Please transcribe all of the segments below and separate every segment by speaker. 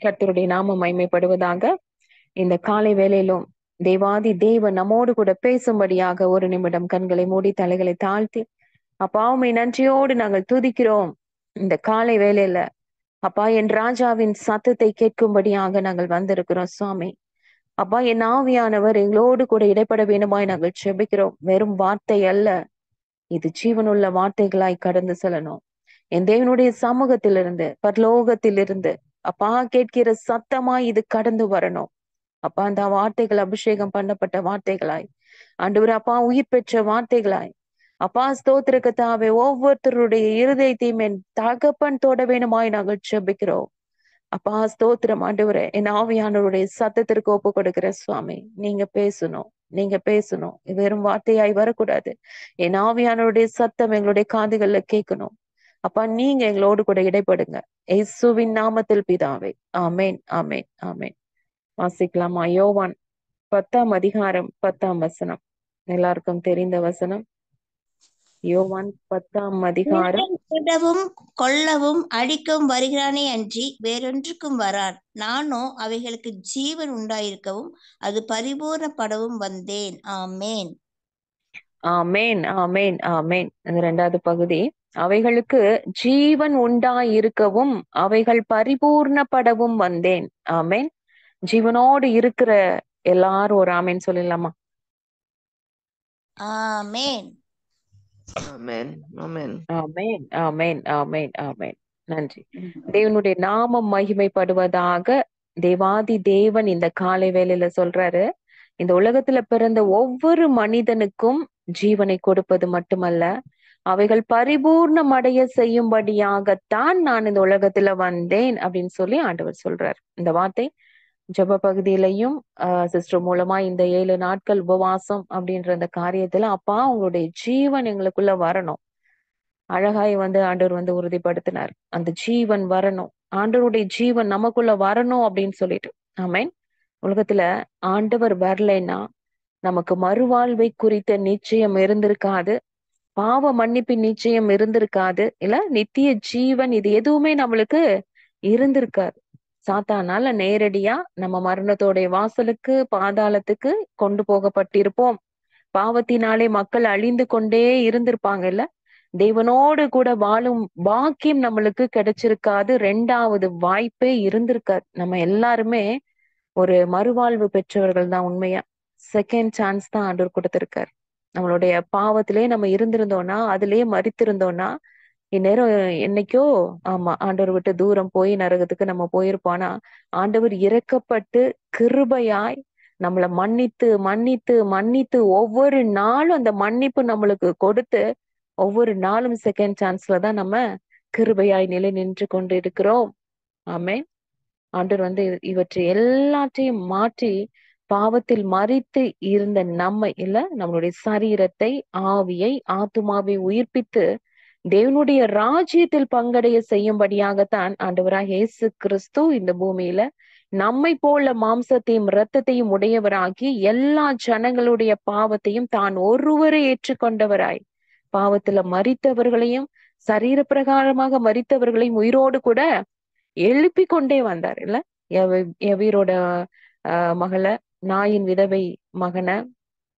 Speaker 1: கர்த்தருடைய நாமம் மகிமைப்படுவதாக. இந்த காலை வேளையிலும் தேவாதி தேவன் நம்மோடு கூட பேசும்படியாக ஒரு நிமிடம் கண்களை மூடி தலைகளை தாழ்த்தி, அப்பா உம்மை நன்றியோடு நாங்கள் துதிக்கிறோம். இந்த காலை வேளையில அப்பா என் ராஜாவின் சத்தத்தை கேட்கும்படியாக நாங்கள் வந்திருக்கிறோம் சுவாமி. அப்பா என் ஆவியானவர் எங்களோடு கூட இடைப்பட வேண்டுமாய் நாங்கள் செபிக்கிறோம். வெறும் வார்த்தை அல்ல, இது ஜீவனுள்ள வார்த்தைகளாய் கடந்து செல்லணும். என் தேவனுடைய சமூகத்திலிருந்து பரலோகத்திலிருந்து அப்பா கேட்கிற சத்தமாய் இது கடந்து வரணும். அப்பா அந்த வார்த்தைகள் அபிஷேகம் பண்ணப்பட்ட வார்த்தைகளாய், ஆண்டவரே அப்பா உயிர் பெற்ற வார்த்தைகளாய், அப்பா ஸ்தோத்திர கர்த்தாவே ஒவ்வொருத்தருடைய இருதயத்தையும் என் தகப்பன் தொட வேணுமாய் நாங்கள் ஜெபிக்கிறோம். அப்பா ஸ்தோத்திரம் ஆண்டவரே, என் ஆவியானவருடைய சத்தத்திற்கு ஒப்பு கொடுக்கிற சுவாமி, நீங்க பேசணும், நீங்க பேசணும். வெறும் வார்த்தையாய் வரக்கூடாது. என் ஆவியானவருடைய சத்தம் எங்களுடைய காதுகள்ல கேட்கணும். அப்பா நீங்க எங்களோடு கூட இடைப்படுங்க. இயேசுவின் நாமத்தில் பிதாவே, ஆமேன், ஆமேன், ஆமேன். வாசிக்கலாமா? யோவான் 10ஆம் அதிகாரம் 10ஆம் வசனம். எல்லாருக்கும் தெரிந்த வசனம். யோவான் 10ஆம் அதிகாரம்.
Speaker 2: திருடவும் கொல்லவும் அழிக்கவும் வருகிறானே அன்றி வேறொன்றுக்கும் வரான். நானோ அவைகளுக்கு ஜீவன் உண்டாயிருக்கவும் அது பரிபூர்ணப்படவும் வந்தேன். ஆமேன்,
Speaker 1: ஆமேன், ஆமேன், ஆமேன். அந்த 2வது பகுதி. அவைகளுக்கு ஜீவன் உண்டாயிருக்கவும் அவைகள் பரிபூர்ணப்படவும் வந்தேன். ஆமேன். ஜீவனோடு இருக்கிற எல்லாரும் ஒரு ஆமேன் சொல்லலாமா?
Speaker 2: ஆமேன்,
Speaker 3: ஆமென், ஆமென்,
Speaker 1: ஆமேன், ஆமேன், ஆமேன், ஆமேன். நன்றி. தேவனுடைய நாமம் மகிமைப்படுவதாக. தேவாதி தேவன் இந்த காலை வேளையில சொல்றாரு, இந்த உலகத்துல பிறந்த ஒவ்வொரு மனிதனுக்கும் ஜீவனை கொடுப்பது மட்டுமல்ல, அவைகள் பரிபூர்ணம் அடைய செய்யும்படியாகத்தான் நான் இந்த உலகத்துல வந்தேன் அப்படின்னு சொல்லி ஆண்டவர் சொல்றார். இந்த வார்த்தை ஜெப பகுதியிலையும் சிஸ்டர் மூலமா இந்த 7 நாட்கள் உபவாசம் அப்படின்ற அந்த காரியத்துல அப்பா உங்களுடைய ஜீவன் எங்களுக்குள்ள வரணும். அழகாய் ஆண்டவர் உறுதிப்படுத்தினார். அந்த ஜீவன் வரணும், ஆண்டவருடைய ஜீவன் நமக்குள்ள வரணும் அப்படின்னு சொல்லிட்டு. ஆமென். உலகத்துல ஆண்டவர் வரலைன்னா நமக்கு மறுவாழ்வை குறித்த நிச்சயம் இருந்திருக்காது, பாவ மன்னிப்பின் நிச்சயம் இருந்திருக்காது, இல்ல நித்திய ஜீவன் இது எதுவுமே நம்மளுக்கு இருந்திருக்காது. சாத்தானால நேரடியா நம்ம மரணத்தோடைய வாசலுக்கு பாதாளத்துக்கு கொண்டு போகப்பட்டிருப்போம். பாவத்தினாலே மக்கள் அழிந்து கொண்டே இருந்திருப்பாங்க. இல்ல தேவனோடு கூட வாழும் பாக்கியம் நம்மளுக்கு கிடைச்சிருக்காது. 2வது வாய்ப்பே இருந்திருக்காது. நம்ம எல்லாருமே ஒரு மறுவாழ்வு பெற்றவர்கள் தான். உண்மையா செகண்ட் சான்ஸ் தான் ஆண்டவர் கொடுத்திருக்காரு. நம்மளுடைய பாவத்திலே நம்ம இருந்திருந்தோம்னா, அதிலேயே மரித்திருந்தோம்னா, இந்நேரம் என்னைக்கோ ஆமா ஆண்டவர் விட்டு தூரம் போய் நரகத்துக்கு நம்ம போயிருப்போம்னா, ஆண்டவர் இரக்கப்பட்டு கிருபையாய் நம்மளை மன்னித்து மன்னித்து மன்னித்து ஒவ்வொரு நாளும் அந்த மன்னிப்பு நம்மளுக்கு கொடுத்து, ஒவ்வொரு நாளும் செகண்ட் சான்ஸ்ல தான் நம்ம கிருபையாய் நிலை நின்று கொண்டு இருக்கிறோம். ஆமென். ஆண்டவர் இவற்றை எல்லாத்தையும் மாற்றி பாவத்தில் மரித்து இருந்த நம்மை, இல்ல நம்மளுடைய சரீரத்தை, ஆவியை, ஆத்துமாவை உயிர்ப்பித்து தேவனுடைய ராஜ்யத்தில் பங்கடைய செய்யும்படியாகத்தான் ஆண்டவராக இயேசு கிறிஸ்து இந்த பூமியில நம்மை போல மாம்சத்தையும் இரத்தத்தையும் உடையவராகி எல்லா ஜனங்களுடைய பாவத்தையும் தான் ஒருவரை ஏற்றுக்கொண்டவராய், பாவத்துல மரித்தவர்களையும் சரீர பிரகாரமாக மரித்தவர்களையும் உயிரோடு கூட எழுப்பி கொண்டே வந்தார். இல்ல எவீரோட மகளை, நாயின் விதவை மகனை,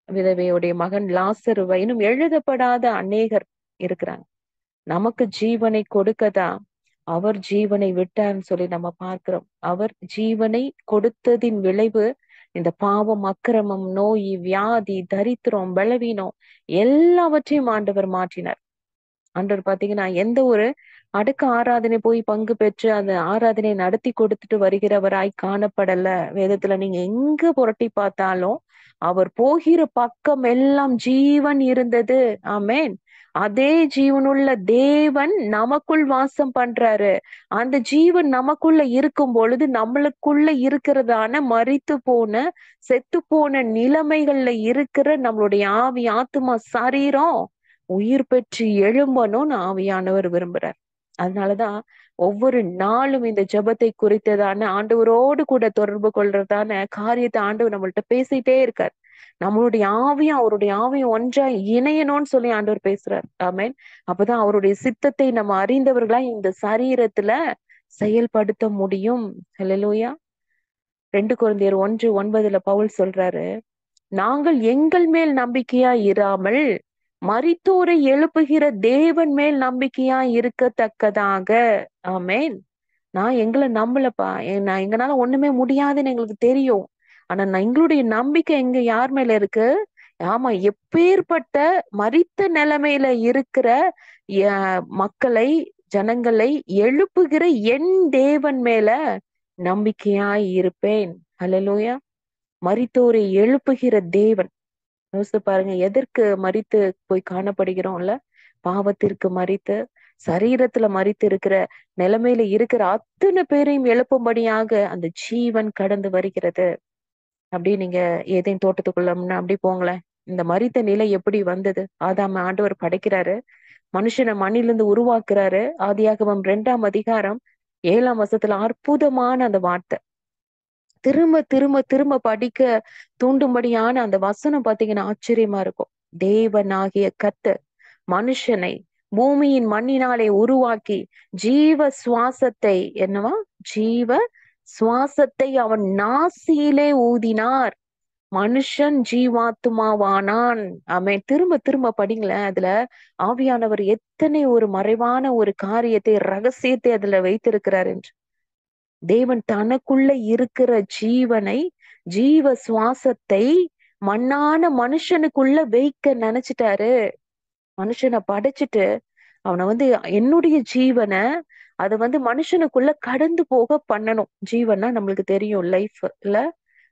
Speaker 1: விதவையுடைய மகன் லாசருவை, இன்னும் எழுதப்படாத அநேகர் இருக்கிறாங்க. நமக்கு ஜீவனை கொடுக்கதான் அவர் ஜீவனை விட்டார்னு சொல்லி நம்ம பார்க்கிறோம். அவர் ஜீவனை கொடுத்ததின் விளைவு இந்த பாவம், அக்கிரமம், நோய், வியாதி, தரித்திரம், பலவீனம் எல்லாவற்றையும் ஆண்டவர் மாற்றினார். ஆண்டவர் பாத்தீங்கன்னா எந்த ஒரு அடக்க ஆராதனை போய் பங்கு பெற்று அந்த ஆராதனை நடத்தி கொடுத்துட்டு வருகிறவராய் காணப்படல. வேதத்துல நீங்க எங்க புரட்டி பார்த்தாலும் அவர் போகிற பக்கம் எல்லாம் ஜீவன் இருந்தது. ஆமேன். அதே ஜீவனுள்ள தேவன் நமக்குள் வாசம் பண்றாரு. அந்த ஜீவன் நமக்குள்ள இருக்கும் பொழுது நம்மளுக்குள்ள இருக்கிறதான மரித்து போன, செத்து போன நிலைமைகள்ல இருக்கிற நம்மளுடைய ஆவி, ஆத்துமா, சரீரம் உயிர் பெற்று எழும்பணும்னு ஆவியானவர் விரும்புறார். அதனாலதான் ஒவ்வொரு நாளும் இந்த ஜெபத்தை குறித்ததான ஆண்டவரோடு கூட தொடர்பு கொள்றதான காரியத்தை ஆண்டவர் நம்மள்ட்ட பேசிட்டே இருக்கார். நம்மளுடைய ஆவியும் அவருடைய ஆவியும் ஒன்றா இணையணும்னு சொல்லி ஆண்டவர் பேசுறார். ஆமென். அப்பதான் அவருடைய சித்தத்தை நம்ம அறிந்தவர்களா இந்த சரீரத்துல செயல்படுத்த முடியும். ஹல்லேலூயா. 2 கொரிந்தியர் 1:9 பவுல் சொல்றாரு, நாங்கள் எங்கள் மேல் நம்பிக்கையா இராமல் மரித்தோரை எழுப்புகிற தேவன் மேல் நம்பிக்கையா இருக்கத்தக்கதாக. ஆமென். நான் எங்களை நம்பலப்பா. நான் எங்கனால ஒண்ணுமே முடியாதுன்னு எங்களுக்கு தெரியும். ஆனா எங்களுடைய நம்பிக்கை எங்க யார் மேல இருக்கு? ஆமா, எப்பேற்பட்ட மரித்த நிலைமையில இருக்கிற மக்களை, ஜனங்களை எழுப்புகிற என் தேவன் மேல நம்பிக்கையாய் இருப்பேன். ஹல்லேலூயா. மரித்தோரை எழுப்புகிற தேவன். யோசித்து பாருங்க, எதற்கு மரித்து போய் காணப்படுகிறோம்ல? பாவத்திற்கு மரித்து, சரீரத்துல மரித்து இருக்கிற நிலைமையில இருக்கிற அத்தனை பேரையும் எழுப்பும்படியாக அந்த ஜீவன் கடந்து வருகிறது. அப்படி நீங்க ஏதேன் தோட்டத்துக்குள்ள அப்படி போங்களேன். இந்த மரித்த நிலை எப்படி வந்தது? ஆதாம ஆண்டவர் படைக்கிறாரு, மனுஷனை மண்ணிலிருந்து உருவாக்குறாரு. ஆதியாகமம் 2ஆம் அதிகாரம் 7ஆம் வசனத்துல அற்புதமான அந்த வார்த்தை திரும்ப திரும்ப திரும்ப படிக்க தூண்டும்படியான அந்த வசனம் பாத்தீங்கன்னா ஆச்சரியமா இருக்கும். தேவனாகிய கர்த்தர் மனுஷனை பூமியின் மண்ணினாலே உருவாக்கி ஜீவ சுவாசத்தை, என்னவா, ஜீவ சுவாசத்தை அவன் நாசியிலே ஊதினார், மனுஷன் ஜீவாத்துமாவானான். அவன் திரும்ப திரும்ப படிங்களேன். அதுல ஆவியானவர் எத்தனை ஒரு மறைவான ஒரு காரியத்தை, ரகசியத்தை அதுல வைத்திருக்கிறார் என்று. தேவன் தனக்குள்ள இருக்கிற ஜீவனை, ஜீவ சுவாசத்தை மண்ணான மனுஷனுக்குள்ள வைக்க நினைச்சிட்டாரு. மனுஷனை படைச்சிட்டு அவனை என்னுடைய ஜீவனை அதை மனுஷனுக்குள்ள கடந்து போக பண்ணணும். ஜீவன்னா நம்மளுக்கு தெரியும், லைஃப் இல்ல.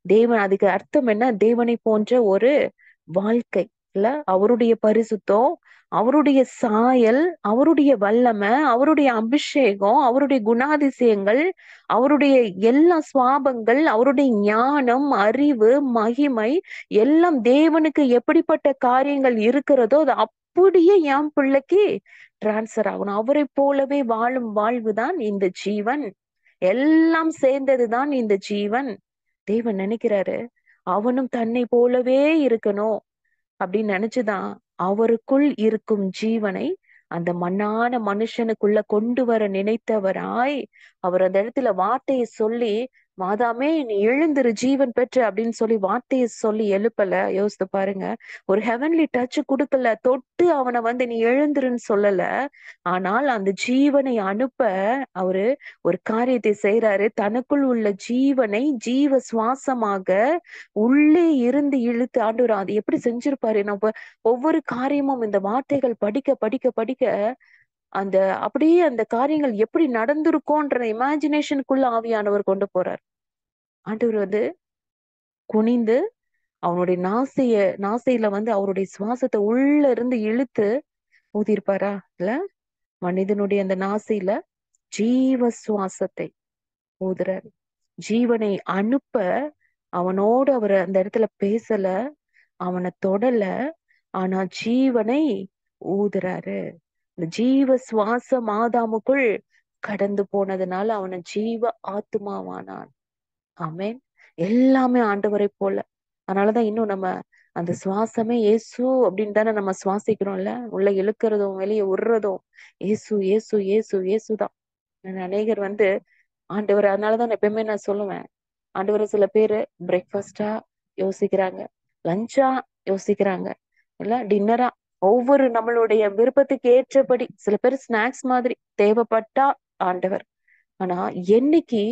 Speaker 1: தேவன், அதுக்கு அர்த்தம் என்ன? தேவனை போன்ற ஒரு வாழ்க்கை இல்ல, அவருடைய பரிசுத்தம், அவருடைய சாயல், அவருடைய வல்லமை, அவருடைய அபிஷேகம், அவருடைய குணாதிசயங்கள், அவருடைய எல்லா சுவாபங்கள், அவருடைய ஞானம், அறிவு, மகிமை எல்லாம் தேவனுக்கு எப்படிப்பட்ட காரியங்கள் இருக்கிறதோ அது அப்படியே என் பிள்ளைக்கு டிரான்ஸ்பர் ஆகணும். அவரை போலவே வாழும் வாழ்வுதான் இந்த ஜீவன். எல்லாம் சேர்ந்ததுதான் இந்த ஜீவன். தேவன் நினைக்கிறாரு அவனும் தன்னை போலவே இருக்கணும் அப்படின்னு நினைச்சுதான் அவருக்குள் இருக்கும் ஜீவனை அந்த மண்ணான மனுஷனுக்குள்ள கொண்டு வர நினைத்தவராய் அவர் அந்த இடத்துல வார்த்தையை சொல்லி, மாதாமே நீ எழுந்திரு, ஜீவன் பெற்று அப்படின்னு சொல்லி வார்த்தையை சொல்லி எழுப்பல. யோசித்து பாருங்க, ஒரு ஹெவன்லி டச் கொடுக்கல, தொட்டு அவனை நீ எழுந்துருன்னு சொல்லல. ஆனால் அந்த ஜீவனை அனுப்ப அவரு ஒரு காரியத்தை செய்யறாரு. தனக்குள் உள்ள ஜீவனை ஜீவ சுவாசமாக உள்ளே இருந்து இழுத்து ஆண்டவர் அது எப்படி செஞ்சிருப்பாரு. நம்ம ஒவ்வொரு காரியமும் இந்த வார்த்தைகள் படிக்க படிக்க படிக்க அந்த அப்படியே அந்த காரியங்கள் எப்படி நடந்திருக்கோன்ற இமேஜினேஷனுக்குள்ள ஆவியானவர் கொண்டு போறார். ஆண்டவர் குனிந்து அவனுடைய நாசையில அவருடைய சுவாசத்தை உள்ள இருந்து இழுத்து ஊதிருப்பாரா இல்ல? மனிதனுடைய அந்த நாசையில ஜீவ சுவாசத்தை ஊதுறாரு. ஜீவனை அனுப்ப அவனோடு அவர் அந்த இடத்துல பேசல, அவனை தொடல, ஆனா ஜீவனை ஊதுறாரு. இந்த ஜீவ சுவாசம் ஆதாமுக்குள் கடந்து போனதுனால அவனை ஜீவ ஆத்மாவானான். ஆமென். எல்லாமே ஆண்டவரை போல. அதனாலதான் இன்னும் நம்ம அந்த சுவாசமே இயேசு அப்படின்னு தானே நம்ம சுவாசிக்கிறோம்ல. உள்ள இழுக்கிறதும் வெளியே விடுறதும் இயேசு இயேசு இயேசு இயேசுதான். அநேகர் ஆண்டவர், அதனாலதான் எப்பயுமே நான் சொல்லுவேன், ஆண்டவரை சில பேரு பிரேக்ஃபாஸ்டா யோசிக்கிறாங்க, லஞ்சா யோசிக்கிறாங்க, இல்ல டின்னரா, ஒவ்வொரு நம்மளுடைய விருப்பத்துக்கு ஏற்றபடி. சில பேர் ஸ்நாக்ஸ் மாதிரி தேவைப்பட்டா ஆண்டவர். ஆனா என்னைக்கு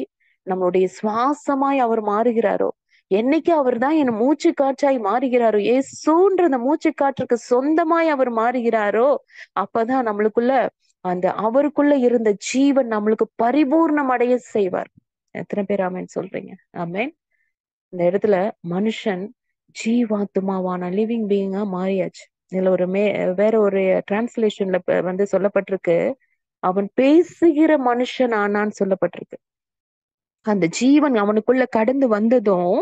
Speaker 1: நம்மளுடைய சுவாசமாய் அவர் மாறுகிறாரோ, என்னைக்கு அவர் தான் என் மூச்சு காற்றாய் மாறுகிறாரோ, ஏசுன்ற அந்த மூச்சு காற்றுக்கு சொந்தமாய் அவர் மாறுகிறாரோ, அப்பதான் நம்மளுக்குள்ள அந்த அவருக்குள்ள இருந்த ஜீவன் நம்மளுக்கு பரிபூர்ணம் அடைய செய்வார். எத்தனை பேர் ஆமேன் சொல்றீங்க? ஆமேன். இந்த இடத்துல மனுஷன் ஜீவாத்மாவான லிவிங் பீயிங்கா மாறியாச்சு. இதுல வேற ஒரு டிரான்ஸ்லேஷன்ல சொல்லப்பட்டிருக்கு, அவன் பேசுகிற மனுஷன் ஆனான்னு சொல்லப்பட்டிருக்கு. அந்த ஜீவன் அவனுக்குள்ள கடந்து வந்ததும்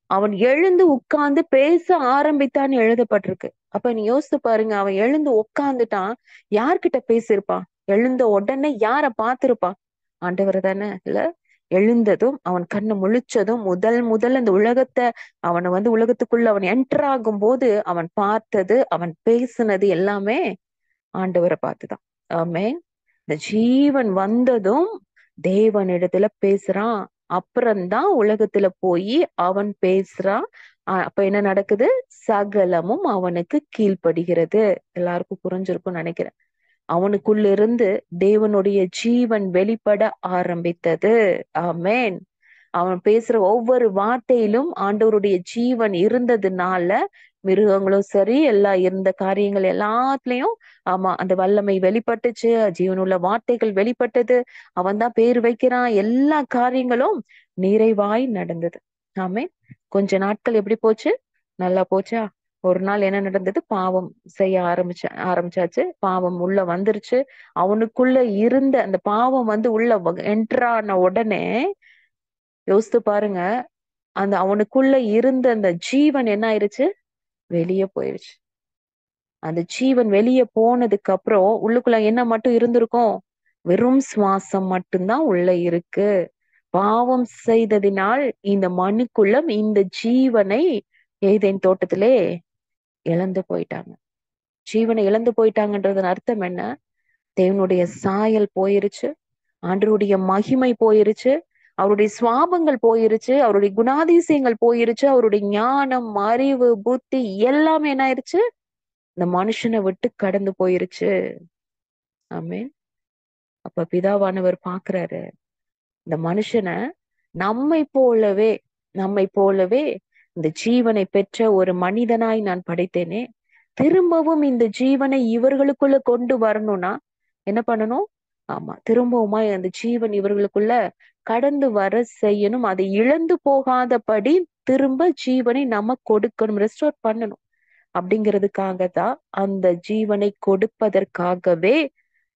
Speaker 1: அவன் எழுந்து உட்கார்ந்து பேச ஆரம்பித்தான்னு எழுதப்பட்டிருக்கு. அப்ப நீ யோசித்து பாருங்க, அவன் எழுந்து உட்கார்ந்துட்டான், யார்கிட்ட பேசியிருப்பான்? எழுந்த உடனே யார பார்த்திருப்பான்? ஆண்டவர் தானே இல்ல? எழுந்ததும் அவன் கண்ணு முழிச்சதும் முதல் அந்த உலகத்தை அவனை உலகத்துக்குள்ள அவன் என்டர் ஆகும் போது அவன் பார்த்தது, அவன் பேசுனது எல்லாமே ஆண்டவரை பார்த்துதான். ஆமே. இந்த ஜீவன் வந்ததும் தேவனிடத்துல பேசுறான். அப்புறம்தான் உலகத்துல போய் அவன் பேசுறான். அப்ப என்ன நடக்குது? சகலமும் அவனுக்கு கீழ்ப்படுகிறது. எல்லாருக்கும் புரிஞ்சிருக்கும்னு நினைக்கிறேன். அவனுக்குள்ள இருந்து தேவனுடைய ஜீவன் வெளிப்பட ஆரம்பித்தது. ஆமென். அவன் பேசுற ஒவ்வொரு வார்த்தையிலும் ஆண்டவருடைய ஜீவன் இருந்ததுனால மிருகங்களும் சரி, எல்லாம் இருந்த காரியங்கள் எல்லாத்துலயும் ஆமா அந்த வல்லமை வெளிப்பட்டுச்சு. ஜீவனுள்ள வார்த்தைகள் வெளிப்பட்டது. அவன் தான் பேர் வைக்கிறான். எல்லா காரியங்களும் நிறைவாய் நடந்தது. ஆமென். கொஞ்ச நாட்கள் எப்படி போச்சு? நல்லா போச்சா? ஒரு நாள் என்ன நடந்தது? பாவம் செய்ய ஆரம்பிச்சாச்சு. பாவம் உள்ள வந்துருச்சு. அவனுக்குள்ள இருந்த அந்த பாவம் வந்து உள்ள என்ட்ரான உடனே யோசித்து பாருங்க, அந்த அவனுக்குள்ள இருந்த அந்த ஜீவன் என்ன ஆயிருச்சு? வெளியே போயிருச்சு. அந்த ஜீவன் வெளியே போனதுக்கு அப்புறம் உள்ளுக்குள்ள என்ன மட்டும் இருந்திருக்கும்? வெறும் சுவாசம் மட்டும்தான் உள்ள இருக்கு. பாவம் செய்ததினால் இந்த மனுக்குள்ள இந்த ஜீவனை ஏதேன் தோட்டத்திலே இழந்து போயிட்டாங்க. ஜீவனை இழந்து போயிட்டாங்கன்றதன் அர்த்தம் என்ன? தேவனுடைய சாயல் போயிருச்சு. ஆண்டவருடைய மகிமை போயிருச்சு. அவருடைய சுவாபங்கள் போயிருச்சு. அவருடைய குணாதிசயங்கள் போயிருச்சு. அவருடைய ஞானம், அறிவு, புத்தி எல்லாமே என்ன ஆயிருச்சு? இந்த மனுஷனை விட்டு கடந்து போயிருச்சு. ஆமென். அப்ப பிதாவானவர் பாக்குறாரு, இந்த மனுஷனை நம்மை போலவே நம்மை போலவே இந்த ஜீவனை பெற்ற ஒரு மனிதனாய் நான் படைத்தேனே, திரும்பவும் இந்த ஜீவனை இவர்களுக்குள்ள கொண்டு வரணும்னா என்ன பண்ணணும்? ஆமா, திரும்பவுமாய் அந்த ஜீவன் இவர்களுக்குள்ள கடந்து வர செய்யணும். அதை இழந்து போகாதபடி திரும்ப ஜீவனை நம்ம கொடுக்கணும், ரெஸ்டோர் பண்ணணும். அப்படிங்கிறதுக்காக தான் அந்த ஜீவனை கொடுப்பதற்காகவே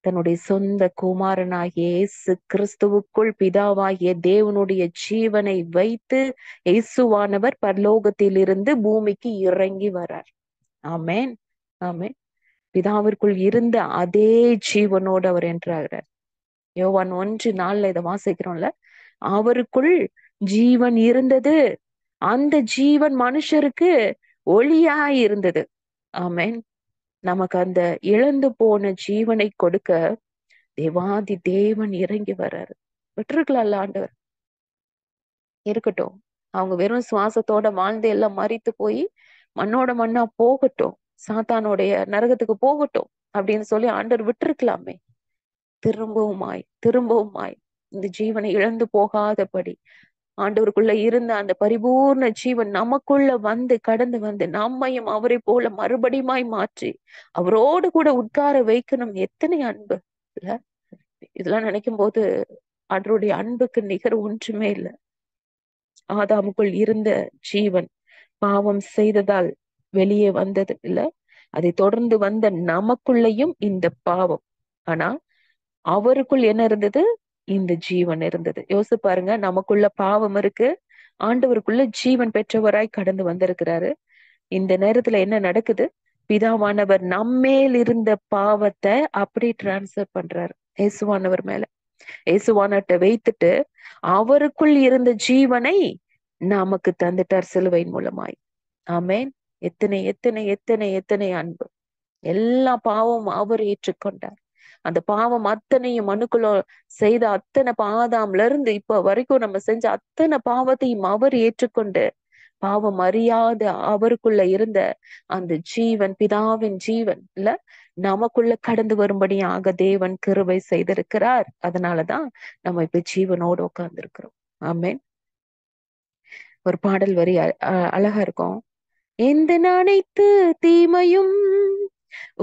Speaker 1: தன்னுடைய சொந்த குமாரனாகிய இயேசு கிறிஸ்துவுக்குள் பிதாவாகிய தேவனுடைய ஜீவனை வைத்து இயேசுவானவர் பரலோகத்திலிருந்து பூமிக்கு இறங்கி வரார். ஆமென். ஆமென். பிதாவிற்குள் இருந்த அதே ஜீவனோடு அவர் என்றாகிறார். யோவான் 1:4 இதை வாசிக்கிறோம்ல. அவருக்குள் ஜீவன் இருந்தது. அந்த ஜீவன் மனுஷருக்கு ஒளியாய் இருந்தது. ஆமென். நமக்கு அந்த இழந்து போன ஜீவனை கொடுக்க தேவாதி தேவன் இறங்கி வர்றாரு. விட்டுருக்கலாம்ல ஆண்டவர்? இருக்கட்டும், அவங்க வெறும் சுவாசத்தோட வாழ்ந்து எல்லாம் மரித்து போய் மண்ணோட மண்ணா போகட்டும், சாத்தானுடைய நரகத்துக்கு போகட்டும் அப்படின்னு சொல்லி ஆண்டவர் விட்டுருக்கலாமே. திரும்பவுமாய் இந்த ஜீவனை இழந்து போகாதபடி ஆண்டவருக்குள்ள இருந்த அந்த பரிபூர்ண ஜீவன் நமக்குள்ள வந்து கடந்து வந்து நம்மையும் அவரை போல மறுபடியுமாய் மாற்றி அவரோடு கூட உட்கார வைக்கணும். எத்தனை அன்பு இல்ல? இதெல்லாம் நினைக்கும் போது ஆண்டவருடைய அன்புக்கு நிகர் ஒன்றுமே இல்லை. ஆதாமுக்குள் இருந்த ஜீவன் பாவம் செய்ததால் வெளியே வந்தது இல்ல, அதை தொடர்ந்து வந்த நமக்குள்ளேயும் இந்த பாவம். ஆனா அவருக்குள் என்ன இருந்தது? இந்த ஜீவன் இருந்தது. யோசிச்சு பாருங்க, நமக்குள்ள பாவம் இருக்கு, ஆண்டவருக்குள்ள ஜீவன் பெற்றவராய் கடந்து வந்திருக்கிறாரு. இந்த நேரத்துல என்ன நடக்குது? பிதாவானவர் நம்மேல் இருந்த பாவத்தை அப்படி டிரான்ஸ்ஃபர் பண்றாரு இயேசுவானவர் மேல. இயேசுவானவர்கிட்ட வைத்துட்டு அவருக்குள் இருந்த ஜீவனை நமக்கு தந்துட்டார் சிலுவையின் மூலமாய். ஆமென். எத்தனை எத்தனை எத்தனை எத்தனை அன்பு! எல்லா பாவமும் அவர் ஏற்றுக்கொண்டார். அந்த பாவம் அத்தனையும் மனுக்குள்ள செய்த அத்தனை பாதாம்ல இருந்து இப்ப வரைக்கும் நம்ம செஞ்ச அத்தனை பாவத்தையும் அவர் ஏற்றுக்கொண்டு பாவம் அறியாத அவருக்குள்ள இருந்த அந்த ஜீவன், பிதாவின் ஜீவன் இல்ல, நமக்குள்ள கடந்து வரும்படியாக தேவன் கிருபை செய்திருக்கிறார். அதனாலதான் நம்ம இப்ப ஜீவனோடு உட்கார்ந்து இருக்கிறோம். ஆமென். ஒரு பாடல் வரி அழகா இருக்கும். எந்த அனைத்து தீமையும்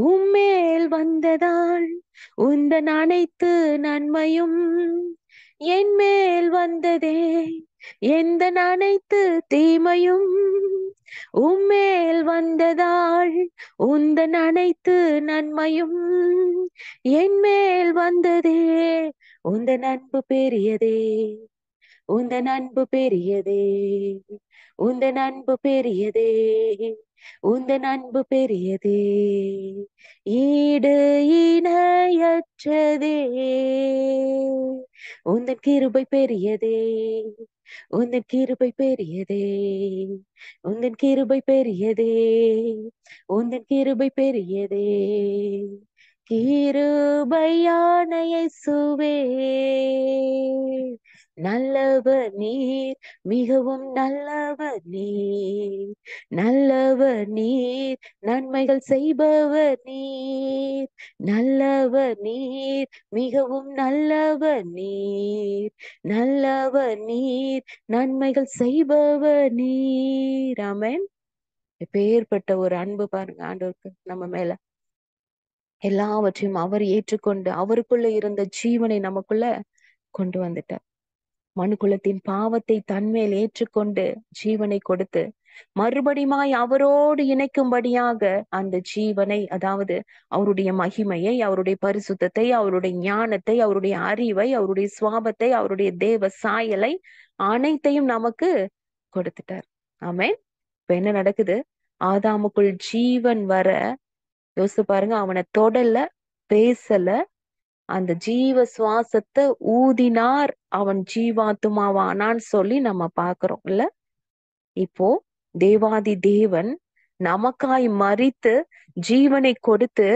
Speaker 1: உம்மேல் வந்ததால் உந்தன் அனைத்து நன்மையும் என் மேல் வந்ததே. எந்த அனைத்து தீமையும் உம்மேல் வந்ததால் உந்தன் அனைத்து நன்மையும் என் மேல் வந்ததே. உந்தன் அன்பு பெரியதே, உந்தன் அன்பு பெரியதே, உந்தன் அன்பு பெரியதே, உந்தன் அன்பு பெரியதே, ஈடு இணையற்றதே. உந்தன் கிருபை பெரியதே, உந்தன் கிருபை பெரியதே, உந்தன் கிருபை பெரியதே, உந்தன் கிருபை பெரியதே. கிருபையான இயேசுவே, நல்லவர் நீர், மிகவும் நல்லவர் நீர், நல்லவர் நீர், நன்மைகள் செய்பவர் நீர், நல்லவர் நீர், மிகவும் நல்லவர் நீர், நல்லவர் நீர், நன்மைகள் செய்பவர் நீர். ஆமென். எப்பேற்பட்ட ஒரு அன்பு பாருங்க ஆண்டவருக்கு நம்ம மேல. எல்லாவற்றையும் அவர் ஏற்றுக்கொண்டு அவருக்குள்ள இருந்த ஜீவனை நமக்குள்ள கொண்டு வந்துட்டார். மனுக்குலத்தின் பாவத்தை தன்மேல் ஏற்றுக்கொண்டு ஜீவனை கொடுத்து மறுபடியுமாய் அவரோடு இணைக்கும்படியாக அந்த ஜீவனை, அதாவது அவருடைய மகிமையை, அவருடைய பரிசுத்தத்தை, அவருடைய ஞானத்தை, அவருடைய அறிவை, அவருடைய சுவாபத்தை, அவருடைய தேவ சாயலை அனைத்தையும் நமக்கு கொடுத்துட்டார். ஆமென். இப்ப என்ன நடக்குது? ஆதாமுக்குள் ஜீவன் வர யோசிச்சு பாருங்க, அவனை தொடல, பேசல, அந்த ஜீவ சுவாசத்தை ஊதினார், அவன் ஜீவாத்துமாவானான்னு சொல்லி நம்ம பாக்குறோம் இல்ல. இப்போ தேவாதி தேவன் நமக்காய் மரித்து ஜீவனை கொடுத்து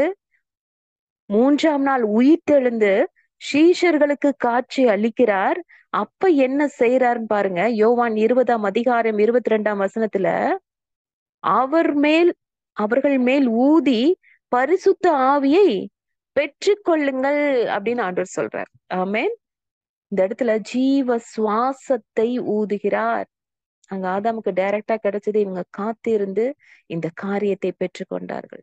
Speaker 1: 3ஆம் நாள் உயிர்த்தெழுந்து சீஷர்களுக்கு காட்சி அளிக்கிறார். அப்ப என்ன செய்யறாருன்னு பாருங்க. யோவான் 20ஆம் அதிகாரம் 22ஆம் வசனத்துல அவர்கள் மேல் ஊதி பரிசுத்த ஆவியை பெற்றுக்கொள்ளுங்கள் அப்படின்னு ஆண்டவர் சொல்றார். ஆமென். இந்த இடத்துல ஜீவ சுவாசத்தை ஊதுகிறார். அங்க ஆதாமுக்கு டைரக்டா கிடைச்சது. இவங்க காத்திருந்து இந்த காரியத்தை பெற்றுக்கொண்டார்கள்.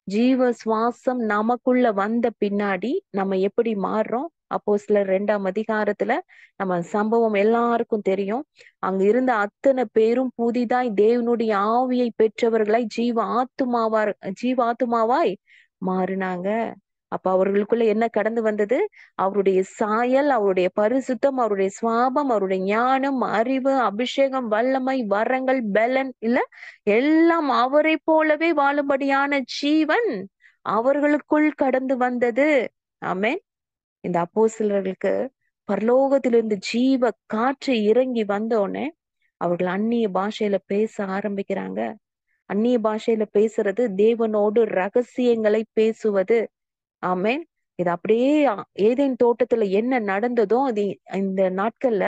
Speaker 1: ஜீவ சுவாசம் நமக்குள்ள வந்த பின்னாடி நம்ம எப்படி மாறுறோம்? அப்போஸ்தலர் 2ஆம் அதிகாரத்துல நம்ம சம்பவம் எல்லாருக்கும் தெரியும். அங்க இருந்த அத்தனை பேரும் புதிதாய் தேவனுடைய ஆவியை பெற்றவர்களாய் ஜீவ ஆத்துமாவாய் மாறினாங்க. அப்ப அவர்களுக்குள்ள என்ன கடந்து வந்தது? அவருடைய சாயல், அவருடைய பரிசுத்தம், அவருடைய சுவாபம், அவருடைய ஞானம், அறிவு, அபிஷேகம், வல்லமை, வரங்கள், பலன் இல்ல, எல்லாம் அவரை போலவே வாழும்படியான ஜீவன் அவர்களுக்குள் கடந்து வந்தது. ஆமென். இந்த அப்போஸ்தலர்களுக்கு பரலோகத்திலிருந்து ஜீவ காற்று இறங்கி வந்தோடனே அவர்கள் அந்நிய பாஷையில பேச ஆரம்பிக்கிறாங்க. அந்நிய பாஷையில பேசுறது தேவனோடு ரகசியங்களை பேசுவது. ஆமென். இது அப்படியே ஏதேன் தோட்டத்துல என்ன நடந்ததோ அது இந்த நாட்கள்ல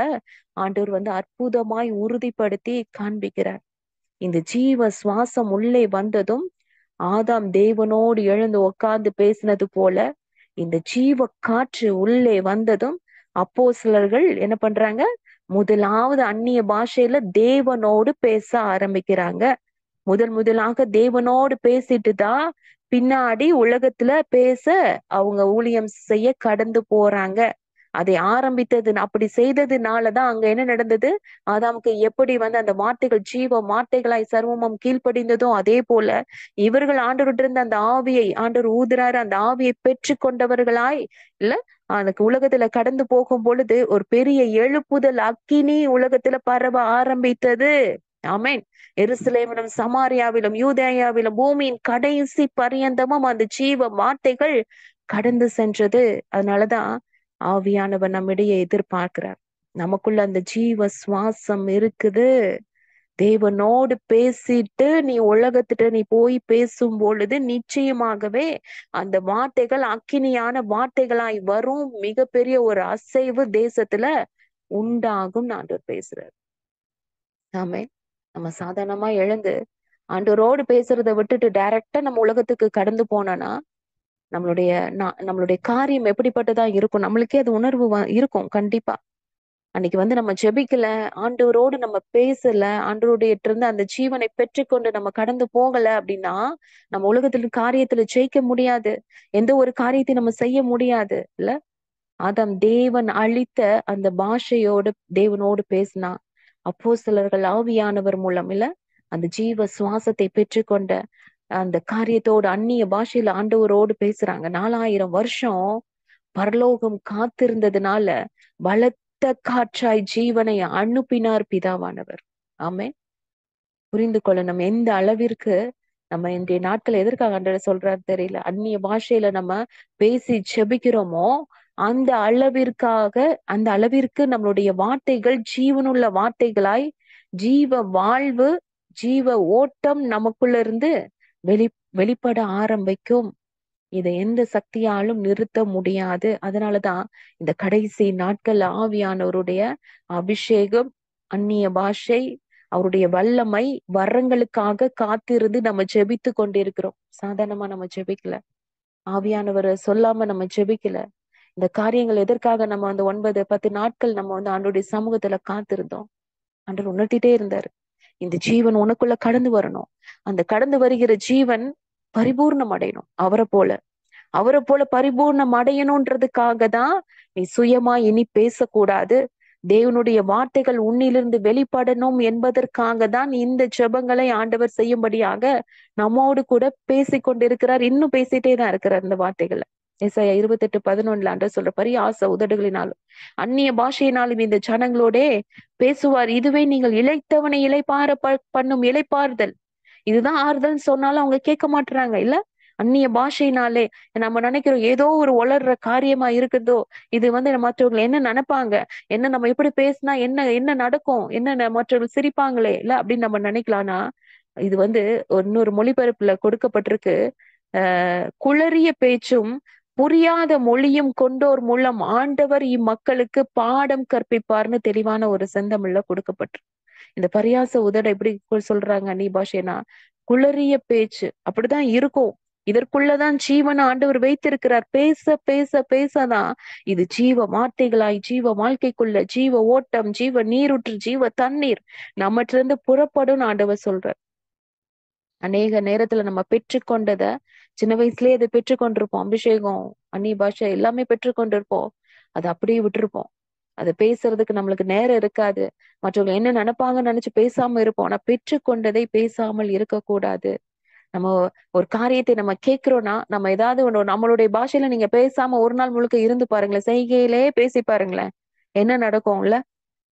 Speaker 1: ஆண்டவர் அற்புதமாய் உறுதிப்படுத்தி காண்பிக்கிறார். இந்த ஜீவ சுவாசம் உள்ளே வந்ததும் ஆதாம் தேவனோடு எழுந்து உட்கார்ந்து பேசினது போல இந்த ஜீவ காற்று உள்ளே வந்ததும் அப்போஸ்தலர்கள் என்ன பண்றாங்க? முதலாவது அந்நிய பாஷையில தேவனோடு பேச ஆரம்பிக்கிறாங்க. முதலாக தேவனோடு பேசிட்டு தான் பின்னாடி உலகத்துல பேச அவங்க ஊழியம் செய்ய கடந்து போறாங்க. அதை அப்படி செய்ததுனாலதான் அங்க என்ன நடந்தது? ஆதாமுக்கு எப்படி அந்த வார்த்தைகள் ஜீவ வார்த்தைகளாய் சர்வமும் கீழ்ப்படிந்ததோ அதே போல இவர்கள் ஆண்டவர்கிட்ட இருந்த அந்த ஆவியை ஆண்டவர் ஊதுறாரு. அந்த ஆவியை பெற்று கொண்டவர்களாய் இல்ல அந்த உலகத்துல கடந்து போகும் பொழுது ஒரு பெரிய எழுப்புதல் அக்கினி உலகத்துல பரவ ஆரம்பித்தது. ஆமென். எருசலேமிலும் சமாரியாவிலும் யூதேயாவிலும் பூமியின் கடைசி பரியந்தமும் அந்த ஜீவ வார்த்தைகள் கடந்து சென்றது. அதனாலதான் ஆவியானவர் நம்மிடையே எதிர்பார்க்கிறார். நமக்குள்ள அந்த ஜீவ சுவாசம் இருக்குது. தேவனோடு பேசிட்டு நீ உலகத்திட்ட நீ போய் பேசும் பொழுது நிச்சயமாகவே அந்த வார்த்தைகள் அக்கினியான வார்த்தைகளாய் வரும். மிகப்பெரிய ஒரு அசைவு தேசத்துல உண்டாகும் ஆண்டவர் பேசுறார். ஆமென். நம்ம சாதாரணமா எழுந்து ஆண்டவரோடு பேசுறதை விட்டுட்டு டைரக்டா நம்ம உலகத்துக்கு கடந்து போனோம்னா நம்மளுடைய காரியம் எப்படிப்பட்டதா இருக்கும்? நம்மளுக்கே அது உணர்வு இருக்கும் கண்டிப்பா. அன்னைக்கு நம்ம ஜெபிக்கல, ஆண்டவரோடு நம்ம பேசல, ஆண்டவருடைய இருந்து அந்த ஜீவனை பெற்றுக்கொண்டு நம்ம கடந்து போகல அப்படின்னா நம்ம உலகத்துல காரியத்துல ஜெயிக்க முடியாது. எந்த ஒரு காரியத்தையும் நம்ம செய்ய முடியாது இல்ல. ஆதாம் தேவன் அளித்த அந்த பாஷையோடு தேவனோடு பேசினா. அப்போஸ்தலர்கள் ஆவியானவர் மூலம் இல்ல அந்த ஜீவ சுவாசத்தை பெற்றுக்கொண்ட அந்த காரியத்தோடு அந்நிய பாஷையில ஆண்டவரோடு பேசுறாங்க. 4000 வருஷம் பரலோகம் காத்திருந்ததுனால பலத்த காற்றாய் ஜீவனை அனுப்பினார் பிதாவானவர். ஆமென். புரிந்து கொள்ள நம்ம எந்த அளவிற்கு நம்ம இன்றைய நாட்கள் எதற்காக ஆண்டவர் சொல்றாரு தெரியல. அந்நிய பாஷையில நம்ம பேசி ஜெபிக்கிறோமோ அந்த அளவிற்கு நம்மளுடைய வார்த்தைகள் ஜீவனுள்ள வார்த்தைகளாய் ஜீவ வாழ்வு, ஜீவ ஓட்டம் நமக்குள்ள இருந்து வெளிப்பட ஆரம்பிக்கும். இதை எந்த சக்தியாலும் நிறுத்த முடியாது. அதனாலதான் இந்த கடைசி நாட்கள் ஆவியானவருடைய அபிஷேகம், அந்நிய பாஷை, அவருடைய வல்லமை, வரங்களுக்காக காத்திருந்து நம்ம ஜெபித்து கொண்டிருக்கிறோம். சாதாரணமா நம்ம ஜெபிக்கல, ஆவியானவர் சொல்லாம நம்ம ஜெபிக்கல. இந்த காரியங்கள் எதற்காக நம்ம 9-10 நாட்கள் நம்ம ஆண்டவருடைய சமூகத்துல காத்திருந்தோம். ஆண்டவர் உணர்த்திட்டே இருந்தாரு, இந்த ஜீவன் உனக்குள்ள கடந்து வரணும். அந்த கடந்து வருகிற ஜீவன் பரிபூர்ணம் அடையணும். அவரை போல பரிபூர்ணம் அடையணும்ன்றதுக்காக தான் நீ சுயமா இனி பேசக்கூடாது. தேவனுடைய வார்த்தைகள் உன்னிலிருந்து வெளிப்படணும் என்பதற்காக தான் இந்த ஜெபங்களை ஆண்டவர் செய்யும்படியாக நம்மோடு கூட பேசிக்கொண்டிருக்கிறார். இன்னும் பேசிட்டே தான் இருக்கிறார் இந்த வார்த்தைகளை. ஏசாயா 28:11 ஆண்டவர் சொல்ற பரியாச உதடுகளினாலும் அந்நிய பாஷையினாலும் இந்த ஜனங்களோட பேசுவார். இதுவே நீங்கள் இளைத்தவனை இளைப்பாற பண்ணும் இளைப்பாறுதல். இதுதான் ஆறுதல் சொன்னாலும் அவங்க கேட்க மாட்டுறாங்க இல்ல. அந்நிய பாஷையினாலே நம்ம நினைக்கிறோம் ஏதோ ஒரு வளர்ற காரியமா இருக்குதோ, இது மற்றவங்க என்ன நினைப்பாங்க, என்ன நம்ம இப்படி பேசினா என்ன நடக்கும், என்ன மற்றவர்கள் சிரிப்பாங்களே இல்ல அப்படின்னு நம்ம நினைக்கலாம்னா, இது இன்னொரு மொழிபெயர்ப்புல கொடுக்கப்பட்டிருக்கு. குளறிய பேச்சும் புரியாத மொழியும் கொண்டோர் மூலம் ஆண்டவர் இம்மக்களுக்கு பாடம் கற்பிப்பார்னு தெளிவான ஒரு செந்தமிழ்ல கொடுக்கப்பட்டிருக்கு. இந்த பரியாச உதட எப்படி சொல்றாங்க அந்நிய பாஷைனா, குளறிய பேச்சு அப்படிதான் இருக்கும். இதற்குள்ளதான் ஜீவனை ஆண்டவர் வைத்திருக்கிறார். பேச பேச பேசதான் இது ஜீவ வார்த்தைகளாய் ஜீவ வாழ்க்கைக்குள்ள ஜீவ ஓட்டம், ஜீவ நீரூற்று, ஜீவ தண்ணீர் நம்மகிட்ட இருந்து புறப்படும் ஆண்டவர் சொல்றார். அநேக நேரத்துல நம்ம பெற்றுக்கொண்டத சின்ன வயசுலயே அதை பெற்றுக்கொண்டிருப்போம். அபிஷேகம், அந்நிய பாஷை எல்லாமே பெற்றுக்கொண்டிருப்போம். அதை அப்படியே விட்டுருப்போம். அதை பேசுறதுக்கு நம்மளுக்கு நேரம் இருக்காது. மற்றவங்க என்ன நினைப்பாங்கன்னு நினைச்சு பேசாம இருப்போம். ஆனா பெற்றுக்கொண்டதை பேசாமல் இருக்கக்கூடாது. நம்ம ஒரு காரியத்தை நம்ம கேட்கிறோம்னா, நம்ம ஏதாவது ஒண்ணு நம்மளுடைய பாஷையில நீங்க பேசாம ஒரு நாள் முழுக்க இருந்து பாருங்களேன், செய்கையிலே பேசி பாருங்களேன், என்ன நடக்கும்ல.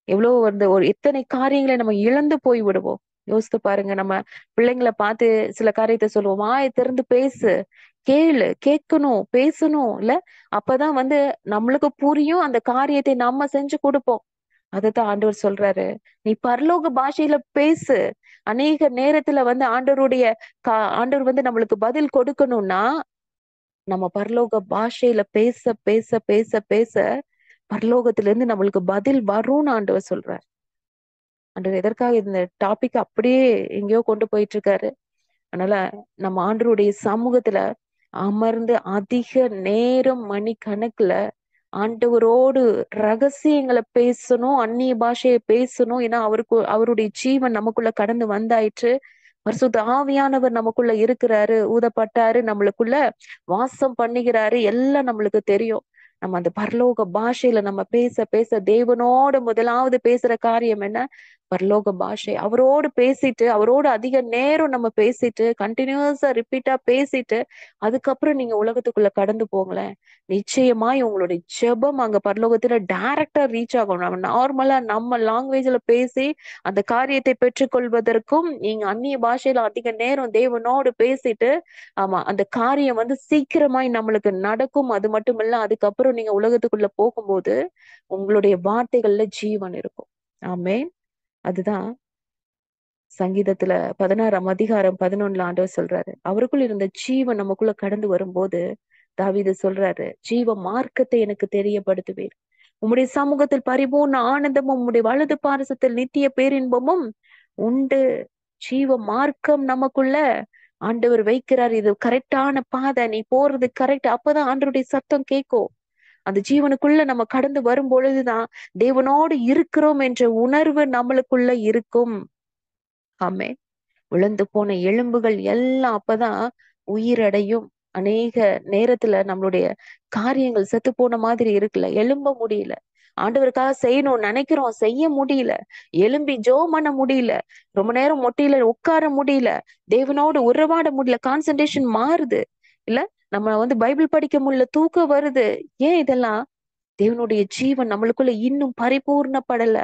Speaker 1: எவ்வளவு ஒரு எத்தனை காரியங்களை நம்ம இழந்து போய் விடுவோம். யோசித்து பாருங்க. நம்ம பிள்ளைங்களை பார்த்து சில காரியத்தை சொல்லுவோம், வாயை திறந்து பேசு, கேளு, கேட்கணும், பேசணும் இல்ல. அப்பதான் நம்மளுக்கு புரியும், அந்த காரியத்தை நம்ம செஞ்சு கொடுப்போம். அதத்தான் ஆண்டவர் சொல்றாரு, நீ பரலோக பாஷையில பேசு. அநேக நேரத்துல ஆண்டவர் நம்மளுக்கு பதில் கொடுக்கணும்னா, நம்ம பரலோக பாஷையில பேச பேச பேச பேச பரலோகத்துல இருந்து நம்மளுக்கு பதில் வரும்னு ஆண்டவர் சொல்றாரு. ஆண்டவர் எதற்காக இந்த டாபிக் அப்படியே எங்கேயோ கொண்டு போயிட்டு இருக்காரு. அதனால நம்ம ஆண்டவருடைய சமூகத்துல அமர்ந்து அதிக நேரம் மணி கணக்குல ஆண்டவரோடு ரகசியங்களை பேசணும், அந்நிய பாஷையை பேசணும். ஏன்னா அவருடைய ஜீவன் நமக்குள்ள கடந்து வந்தாயிற்று. பரிசுத்த ஆவியானவர் நமக்குள்ள இருக்கிறாரு, ஊதப்பட்டாரு, நம்மளுக்குள்ள வாசம் பண்ணுகிறாரு, எல்லாம் நம்மளுக்கு தெரியும். நம்ம அந்த பரலோக பாஷையில நம்ம பேச பேச தேவனோட முதலாவது பேசுற காரியம் என்ன? பரலோக பாஷை. அவரோடு பேசிட்டு, அவரோடு அதிக நேரம் நம்ம பேசிட்டு, கண்டினியூஸா ரிப்பீட்டா பேசிட்டு, அதுக்கப்புறம் நீங்க உலகத்துக்குள்ள கடந்து போங்களேன். நிச்சயமாய் உங்களுடைய ஜெபம் அங்க பரலோகத்துல டைரக்டா ரீச் ஆகும். நம்ம நார்மலா நம்ம லாங்குவேஜ்ல பேசி அந்த காரியத்தை பெற்றுக்கொள்வதற்கும், நீங்க அந்நிய பாஷையில அதிக நேரம் தேவனோடு பேசிட்டு, ஆமா அந்த காரியம் சீக்கிரமாய் நம்மளுக்கு நடக்கும். அது மட்டும் இல்ல, அதுக்கப்புறம் நீங்க உலகத்துக்குள்ள போகும்போது உங்களுடைய வார்த்தைகள்ல ஜீவன் இருக்கும். ஆமென். அதுதான் சங்கீதத்துல 16:11 ஆண்டவர் சொல்றாரு, அவருக்குள்ள இருந்த ஜீவன் நமக்குள்ள கடந்து வரும்போது தாவீது சொல்றாரு, ஜீவ மார்க்கத்தை எனக்கு தெரியப்படுத்துவீர். உம்முடைய சமூகத்தில் பரிபூர்ண ஆனந்தமும் உம்முடைய வலது பாரசத்தில் நித்திய பேரின்பமும் உண்டு. ஜீவ மார்க்கம் நமக்குள்ள ஆண்டவர் வைக்கிறார். இது கரெக்டான பாதை, நீ போறது கரெக்ட். அப்பதான் ஆண்டவருடைய சத்தம் கேட்கும். அந்த ஜீவனுக்குள்ள நம்ம கடந்து வரும் பொழுதுதான் தேவனோடு இருக்கிறோம் என்ற உணர்வு நம்மளுக்குள்ள இருக்கும். ஆமே. விழுந்து போன எலும்புகள் எல்லாம் அப்பதான் உயிரடையும். அநேக நேரத்துல நம்மளுடைய காரியங்கள் செத்து போன மாதிரி இருக்குல்ல, எழும்ப முடியல. ஆண்டவருக்காக செய்யணும்னு நினைக்கிறோம், செய்ய முடியல. எழும்பி ஜெபம் பண்ண முடியல, ரொம்ப நேரம் மொட்டையில உட்கார முடியல, தேவனோடு உறவாட முடியல, கான்சன்ட்ரேஷன் மாறுது இல்ல. நம்ம பைபிள் படிக்க முடியல, தூக்கம் வருது. ஏன் இதெல்லாம்? தேவனுடைய ஜீவன் நம்மளுக்குள்ள இன்னும் பரிபூர்ணப்படல.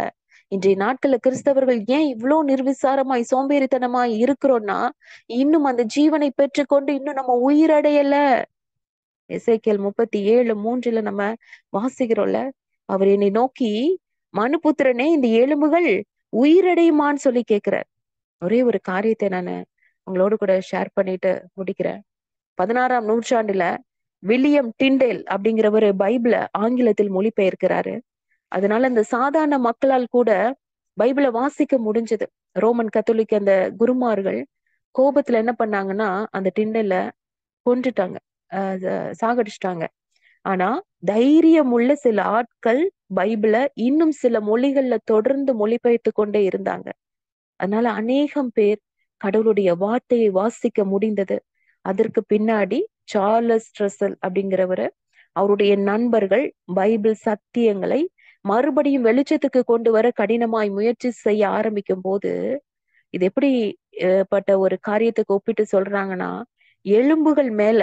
Speaker 1: இன்றைய நாட்கள்ல கிறிஸ்தவர்கள் ஏன் இவ்வளவு நிர்விசாரமாய் சோம்பேறித்தனமாய் இருக்கிறோம்னா, இன்னும் அந்த ஜீவனை பெற்றுக்கொண்டு இன்னும் நம்ம உயிரடையல. எசேக்கியேல் 37:3 நம்ம வாசிக்கிறோம்ல, அவர் என்னை நோக்கி, மனுபுத்திரனே, இந்த எலும்புகள் உயிரடையுமான்னு சொல்லி கேட்கிறார். ஒரே ஒரு காரியத்தை நான் உங்களோடு கூட ஷேர் பண்ணிட்டு முடிக்கிறேன். 16ஆம் நூற்றாண்டுல வில்லியம் டிண்டேல் அப்படிங்கிறவரு பைபிளை ஆங்கிலத்தில் மொழிபெயர்க்கிறாரு. அதனால இந்த சாதாரண மக்களால் கூட பைபிளை வாசிக்க முடிஞ்சது. ரோமன் கத்தோலிக்க அந்த குருமார்கள் கோபத்துல என்ன பண்ணாங்கன்னா அந்த டிண்டேல கொன்றுட்டாங்க, சாகடிச்சிட்டாங்க. ஆனா தைரியம் உள்ள சில ஆட்கள் பைபிளை இன்னும் சில மொழிகள்ல தொடர்ந்து மொழிபெயர்த்து கொண்டே இருந்தாங்க. அதனால அநேகம் பேர் கடவுளுடைய வார்த்தையை வாசிக்க முடிந்தது. அதற்கு பின்னாடி சார்லஸ் ரசல் அப்படிங்கிறவரு அவருடைய நண்பர்கள் பைபிள் சத்தியங்களை மறுபடியும் வெளிச்சத்துக்கு கொண்டு வர கடினமாய் முயற்சி செய்ய ஆரம்பிக்கும் போது இது எப்படி பட்ட ஒரு காரியத்துக்கு ஒப்பிட்டு சொல்றாங்கன்னா, எலும்புகள் மேல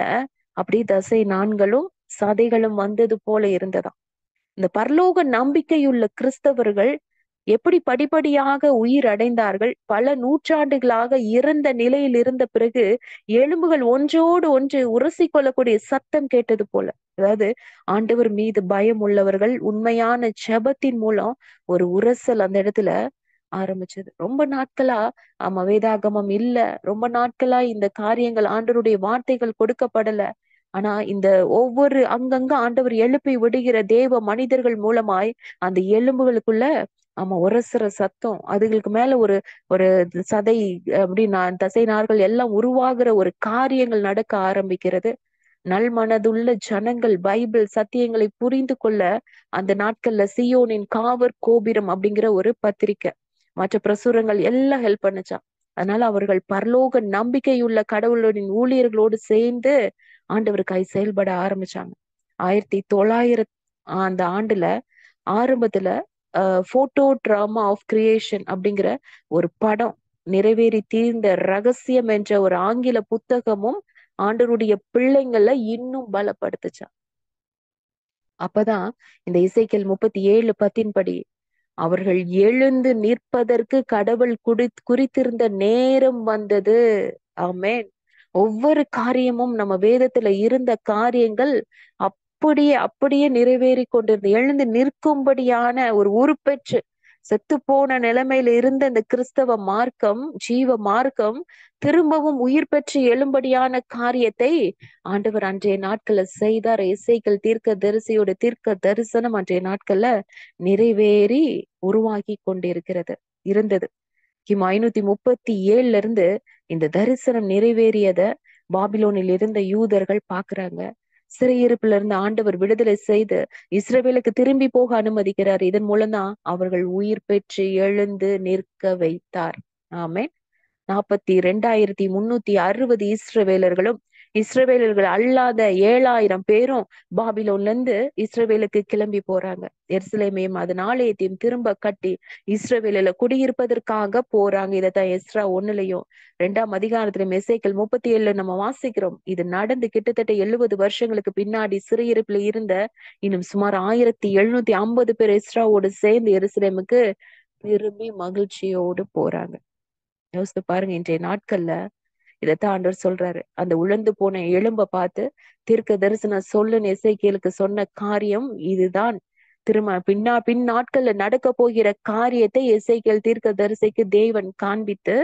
Speaker 1: அப்படி தசை நான்களும் சதைகளும் வந்தது போல இருந்ததாம். இந்த பரலோக நம்பிக்கையுள்ள கிறிஸ்தவர்கள் எப்படி படிப்படியாக உயிர் அடைந்தார்கள், பல நூற்றாண்டுகளாக இறந்த நிலையில் இருந்த பிறகு எலும்புகள் ஒன்றோடு ஒன்று உரசி கொள்ளக்கூடிய சத்தம் கேட்டது போல. அதாவது ஆண்டவர் மீது பயம் உள்ளவர்கள் உண்மையான ஜெபத்தின் மூலம் ஒரு உரசல் அந்த இடத்துல ஆரம்பிச்சது. ரொம்ப நாட்களா வேதாகமம் இல்ல, ரொம்ப நாட்களா இந்த காரியங்கள் ஆண்டவருடைய வார்த்தைகள் கொடுக்கப்படல. ஆனா இந்த ஒவ்வொரு அங்கங்க ஆண்டவர் எழுப்பி விடுகிற தேவ மனிதர்கள் மூலமாய் அந்த எலும்புகளுக்குள்ள உரசுற சத்தம், அதுகளுக்கு மேல ஒரு ஒரு சதை அப்படின்னா தசை நார்கள் எல்லாம் உருவாகிற ஒரு காரியங்கள் நடக்க ஆரம்பிக்கிறது. நல்மனதுள்ள ஜனங்கள் பைபிள் சத்தியங்களை புரிந்து கொள்ள அந்த நாட்கள்ல சியோனின் காவற் கோபுரம் அப்படிங்கிற ஒரு பத்திரிக்கை மற்ற பிரசுரங்கள் எல்லாம் ஹெல்ப் பண்ணுச்சான். அதனால அவர்கள் பரலோக நம்பிக்கையுள்ள கடவுளுடைய ஊழியர்களோடு சேர்ந்து ஆண்டவருக்காய் செயல்பட ஆரம்பிச்சாங்க. 1900 அந்த ஆண்டுல ஆரம்பத்துல போட்டோ டிராமா ஆஃப் கிரியேஷன் அப்படிங்கிற ஒரு படம் நிறைவேறி தீர்ந்த ரகசியம் என்ற ஒரு ஆங்கில புத்தகமும் ஆண்டவருடைய பிள்ளைங்களை இன்னும் பலப்படுத்துச்சான். அப்பதான் இந்த இசைக்கேல் 37:10 அவர்கள் எழுந்து நிற்பதற்கு கடவுள் குறித்திருந்த நேரம் வந்தது. ஆமென். ஒவ்வொரு காரியமும் நம்ம வேதத்துல இருந்த காரியங்கள் அப்படியே நிறைவேறி கொண்டிருந்த எழுந்து நிற்கும்படியான ஒரு உருப்பெற்று செத்து போன நிலைமையில இருந்த இந்த கிறிஸ்தவ மார்க்கம் ஜீவ மார்க்கம் திரும்பவும் உயிர் பெற்று எழும்படியான காரியத்தை ஆண்டவர் அன்றைய நாட்கள்ல செய்தார். எசேக்கியேல் தீர்க்க தரிசியோட தீர்க்க தரிசனம் அன்றைய நாட்கள்ல நிறைவேறி உருவாகி கொண்டிருக்கிறது இருந்தது. கிமு 537 இருந்து இந்த தரிசனம் நிறைவேறியத பாபிலோனில் இருந்த யூதர்கள் பாக்குறாங்க. சிறையிருப்புல இருந்து ஆண்டவர் விடுதலை செய்து இஸ்ரவேலுக்கு திரும்பி போக அனுமதிக்கிறார். இதன் மூலம்தான் அவர்கள் உயிர் பெற்று எழுந்து நிற்க வைத்தார். ஆமென். 42,360 இஸ்ரவேலர்களும் இஸ்ரவேலர்கள் அல்லாத 7,000 பேரும் பாபிலோன்ல இருந்து இஸ்ரவேலுக்கு கிளம்பி போறாங்க. எருசலேமையும் அதன் ஆலயத்தையும் திரும்ப கட்டி இஸ்ரவேலில குடியிருப்பதற்காக போறாங்க. இதைத்தான் எஸ்ரா 1லயும் 2ஆம் அதிகாரத்திலும் எசேக்கியேல் 37 நம்ம வாசிக்கிறோம். இது நடந்து கிட்டத்தட்ட 70 வருஷங்களுக்கு பின்னாடி சிறையிருப்புல இருந்த இன்னும் சுமார் 1750 பேர் எஸ்ராவோடு சேர்ந்து எருசலேமுக்கு திரும்பி மகிழ்ச்சியோடு போறாங்க. யோசித்து பாருங்க, இன்றைய நாட்கள்ல இதைத்தான் ஆண்டவர் சொல்றாரு. அந்த உழந்து போன எலும்ப பார்த்து தீர்க்க தரிசனம் சொல்லுன்னு எசேக்கியேலுக்கு சொன்ன காரியம் இதுதான். பின் நாட்கள்ல நடக்க போகிற காரியத்தை எசேக்கியேல் தீர்க்க தரிசிக்கு தேவன் காண்பித்து,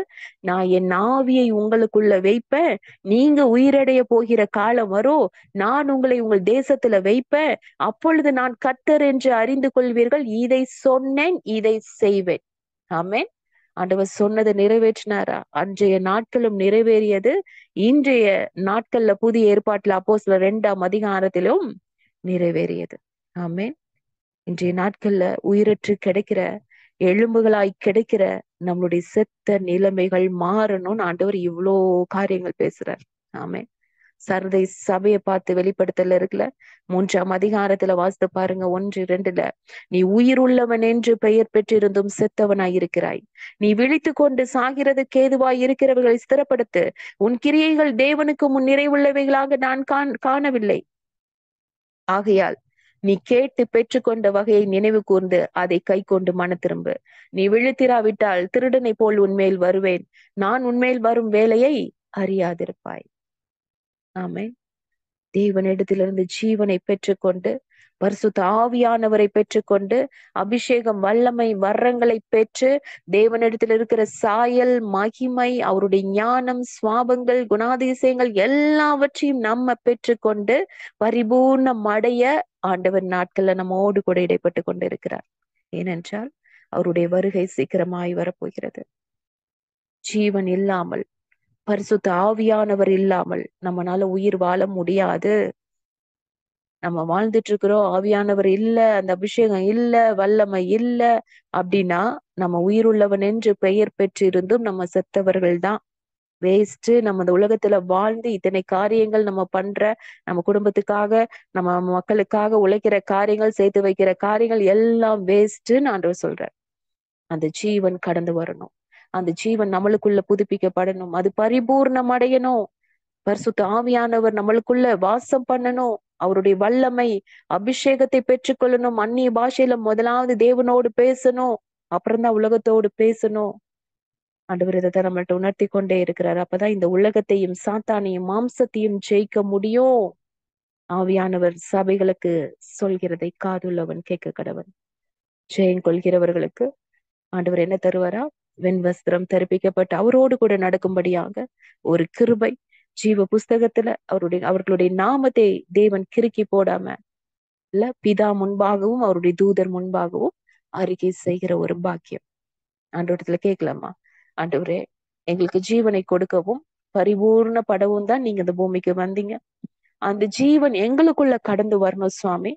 Speaker 1: நான் என் ஆவியை உங்களுக்குள்ள வைப்பேன், நீங்க உயிரடைய போகிற காலம் வரும், நான் உங்களை உங்கள் தேசத்துல வைப்பேன், அப்பொழுது நான் கர்த்தர் என்று அறிந்து கொள்வீர்கள், இதை சொன்னேன், இதை செய்வேன். ஆமென். ஆண்டவர் சொன்னதை நிறைவேற்றினாரா? அன்றைய நாட்களும் நிறைவேறியது. இன்றைய நாட்கள்ல புதிய ஏற்பாட்டுல அப்போஸ்தலர் 2ஆம் அதிகாரத்திலும் நிறைவேறியது. ஆமென். இன்றைய நாட்கள்ல உயிரற்று கிடைக்கிற எலும்புகளாய் கிடைக்கிற நம்மளுடைய செத்த நிலைமைகள் மாறணும்னு ஆண்டவர் இவ்வளோ காரியங்கள் பேசுறார். ஆமென். சர்தை சபையை பார்த்து வெளிப்படுத்தல இருக்குல்ல, 3ஆம் அதிகாரத்துல வாசித்து பாருங்க 1-2. நீ உயிர் உள்ளவன் என்று பெயர் பெற்றிருந்தும் செத்தவனாய் இருக்கிறாய். நீ விழித்து கொண்டு சாகிறதுக்கு ஏதுவாய் இருக்கிறவர்களை ஸ்திரப்படுத்து. உன் கிரியைகள் தேவனுக்கு முன் நிறைவுள்ளவைகளாக நான் காணவில்லை. ஆகையால் நீ கேட்டு பெற்றுக்கொண்ட வகையை நினைவு கூர்ந்து அதை கை கொண்டு மன திரும்பு. நீ விழித்திராவிட்டால் திருடனை போல் உன்மேல் வருவேன், நான் உன்மேல் வரும் வேலையை அறியாதிருப்பாய். ஆமென். தேவனிடத்திலிருந்து ஜீவனை பெற்றுக்கொண்டு பரிசுத்த ஆவியானவரை பெற்றுக்கொண்டு அபிஷேகம், வல்லமை, வரங்களை பெற்று தேவனிடத்தில் இருக்கிற சாயல், மகிமை, அவருடைய ஞானம், சுவாபங்கள், குணாதிசயங்கள் எல்லாவற்றையும் நம்ம பெற்றுக்கொண்டு பரிபூர்ணம் அடைய ஆண்டவர் நாட்கள்ல நம்மோடு கூட இடைப்பட்டு கொண்டு இருக்கிறார். ஏனென்றால் அவருடைய வருகை சீக்கிரமாய் வரப்போகிறது. ஜீவன் இல்லாமல், பரிசுத்த ஆவியானவர் இல்லாமல் நம்மளால உயிர் வாழ முடியாது. நம்ம வாழ்ந்துட்டு இருக்கிறோம், ஆவியானவர் இல்ல, அந்த அபிஷேகம் இல்ல, வல்லமை இல்ல அப்படின்னா நம்ம உயிருள்ளவன் என்று பெயர் பெற்றிருந்தும் நம்ம செத்தவர்கள் தான். வேஸ்ட். நம்ம இந்த உலகத்துல வாழ்ந்து இத்தனை காரியங்கள் நம்ம பண்ற, நம்ம குடும்பத்துக்காக, நம்ம மக்களுக்காக உழைக்கிற காரியங்கள், சேர்த்து வைக்கிற காரியங்கள் எல்லாம் வேஸ்ட்ன்னு ஆண்டவர் சொல்றார். அந்த ஜீவன் கடந்து வரணும். அந்த ஜீவன் நம்மளுக்குள்ள புதுப்பிக்கப்படணும். அது பரிபூர்ணம் அடையணும். பரிசுத்த ஆவியானவர் நம்மளுக்குள்ள வாசம் பண்ணணும். அவருடைய வல்லமை, அபிஷேகத்தை பெற்றுக்கொள்ளணும். அந்நிய பாஷையில முதலாவது தேவனோடு பேசணும், அப்புறம்தான் உலகத்தோடு பேசணும். ஆண்டவர் இதை நம்மள்ட்ட உணர்த்தி கொண்டே இருக்கிறார். அப்பதான் இந்த உலகத்தையும் சாத்தானையும் மாம்சத்தையும் ஜெயிக்க முடியும். ஆவியானவர் சபைகளுக்கு சொல்கிறதை காதுள்ளவன் கேட்க கடவன். ஜெயம் கொள்கிறவர்களுக்கு ஆண்டவர் என்ன தருவாரா? வெண்வஸ்திரம் தரிப்பிக்கப்பட்டு அவரோடு கூட நடக்கும்படியாக ஒரு கிருபை. ஜீவ புஸ்தகத்துல அவர்களுடைய நாமத்தை தேவன் கிறுக்கி போடாம இல்ல, பிதா முன்பாகவும் அவருடைய தூதர் முன்பாகவும் அறிக்கை செய்கிற ஒரு பாக்கியம். ஆண்டவரத்துல கேட்கலாமா? ஆண்டவரே, எங்களுக்கு ஜீவனை கொடுக்கவும் பரிபூர்ண படவும் தான் நீங்க இந்த பூமிக்கு வந்தீங்க. அந்த ஜீவன் எங்களுக்குள்ள கடந்து வரணும் சுவாமி.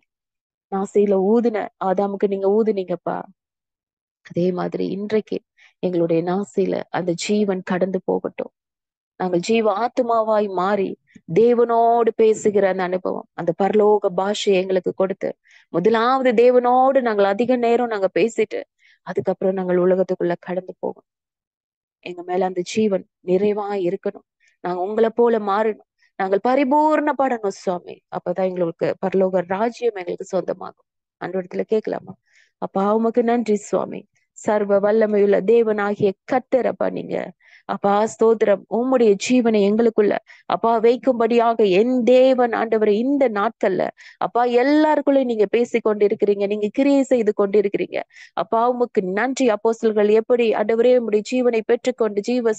Speaker 1: நாசையில ஊதுன ஆதாமுக்கு நீங்க ஊதுனீங்கப்பா, அதே மாதிரி இன்றைக்கு எங்களுடைய நாசையில அந்த ஜீவன் கடந்து போகட்டும். நாங்கள் ஜீவ ஆத்மாவாய் மாறி தேவனோடு பேசுகிற அந்த அனுபவம், அந்த பரலோக பாஷையை எங்களுக்கு கொடுத்து முதலாவது தேவனோடு நாங்கள் அதிக நேரம் நாங்க பேசிட்டு அதுக்கப்புறம் நாங்கள் உலகத்துக்குள்ள கடந்து போகணும். எங்க மேல அந்த ஜீவன் நிறைவா இருக்கணும். நாங்க உங்களை போல மாறணும். நாங்கள் பரிபூர்ணப்படணும் சுவாமி. அப்பதான் எங்களுக்கு பரலோக ராஜ்யம் எங்களுக்கு சொந்தமாகும். அந்த இடத்துல கேட்கலாமா? அப்பா உமக்கு நன்றி சுவாமி. சர்வ வல்லமையுள்ள தேவனாகிய கர்த்தரப்பா நீங்க. அப்பா ஸ்தோத்திரம். உம்முடைய ஜீவனை எங்களுக்குள்ள அப்பா வைக்கும்படியாக என் தேவன் ஆண்டவரை இந்த நாட்கள்ல அப்பா எல்லாருக்குள்ளயும் நீங்க பேசிக்கொண்டு இருக்கிறீங்க, நீங்க கிரியை செய்து கொண்டு இருக்கிறீங்க. அப்பா உமக்கு நன்றி. அப்போஸ்தலர்கள் எப்படி ஆண்டவரே உம்முடைய ஜீவனை பெற்றுக்கொண்டு ஜீவ